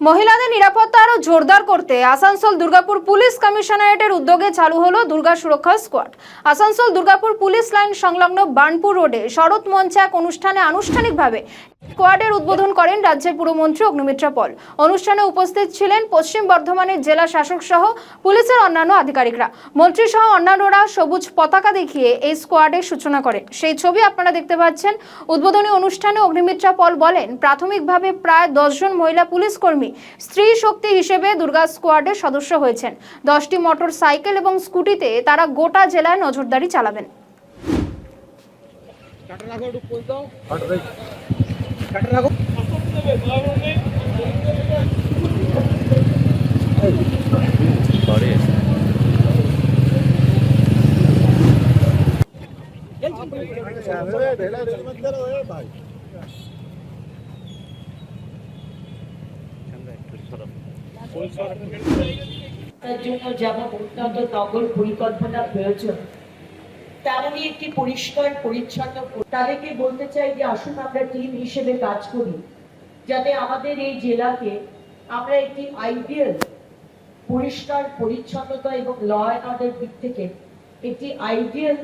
মহিলাদের নিরাপত্তা আরো জোরদার করতে আসানসোল দুর্গাপুর পুলিশ কমিশনারেটের উদ্যোগে চালু হলো দুর্গা সুরক্ষা squad. Asansol Durgapur police line সংলগ্ন বার্নপুর রোডে শরৎ মঞ্চে এক অনুষ্ঠানে আনুষ্ঠানিকভাবে স্কোয়াডের উদ্বোধন করেন রাজ্যের পুরমন্ত্রী অগ্নিমিত্রা পল। অনুষ্ঠানে উপস্থিত ছিলেন পশ্চিম বর্ধমানের জেলা শাসক সহ পুলিশের অন্যান্য আধিকারিকরা। মন্ত্রী সহ অন্যান্যরা সবুজ পতাকা দেখিয়ে এই স্কোয়াডের সূচনা করেন। সেই ছবি আপনারা দেখতে পাচ্ছেন। উদ্বোধনী অনুষ্ঠানে অগ্নিমিত্রা পল বলেন, প্রাথমিকভাবে প্রায় 10 জন মহিলা পুলিশ কর্মী স্ত্রী শক্তি হিসেবে দুর্গা স্কোয়াডের সদস্য হয়েছেন। 10টি মোটর সাইকেল এবং স্কুটিতে তারা গোটা জেলায় নজরদারি চালাবেন। তার জন্য যেমন উন্নত নগর পরিকল্পনা প্রয়োজন, তেমনই একটি পরিষ্কার পরিচ্ছন্ন। তাদেরকে বলতে চাই যে আসুন আমরা টিম হিসেবে কাজ করি, যাতে আমাদের এই জেলাকে আমরা একটি আইডিয়াল পরিষ্কার পরিচ্ছন্নতা এবং ল অ্যান্ড অর্ডার দিক থেকে একটি আইডিয়াল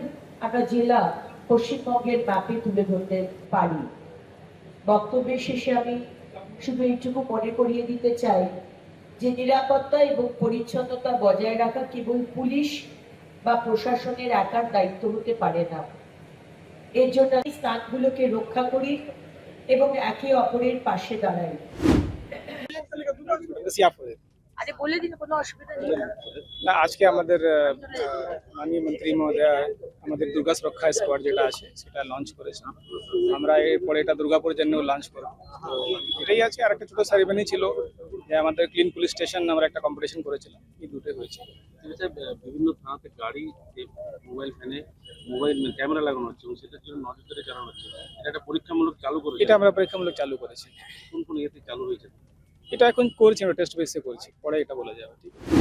একটা জেলা পশ্চিমবঙ্গের ম্যাপে তুলে ধরতে পারি। বক্তব্যের শেষে আমি শুধু এইটুকু মনে করিয়ে দিতে চাই যে নিরাপত্তা এবং পরিচ্ছন্নতা বজায় রাখা কেবল পুলিশ বা প্রশাসনের একার দায়িত্ব হতে পারে না। এর জন্য এই স্থানগুলোকে রক্ষা করি এবং একে অপরের পাশে দাঁড়াই। আরে বলে দিন, কোনো অসুবিধা নেই না। আজকে আমাদের মাননীয় মন্ত্রী মহোদয় আমাদের দুর্গা সুরক্ষা স্কোয়াড যেটা আছে সেটা লঞ্চ করেছে। আমরা এরপরে এটা দুর্গাপুরের জন্য লঞ্চ করব। তো এটাই আছে। আর একটা ছোট সেরিমনি ছিল যে আমাদের ক্লিন পুলিশ স্টেশন আমরা একটা কম্পিটিশন করেছিলাম, এই দুটোই হয়েছে। বিভিন্ন থানাতে গাড়ি মোবাইল ফ্যানে মোবাইল ক্যামেরা লাগানো হচ্ছে এবং সেটার জন্য নজরদারি চালানো হচ্ছে। এটা একটা পরীক্ষামূলক চালু করেছে। এটা আমরা পরীক্ষামূলক চালু করেছি। কোন কোন ইয়েতে চালু হয়েছে? এটা এখন করছি, আমরা টেস্ট বেসে করছি, পরে এটা বলা যাবে। ঠিক আছে।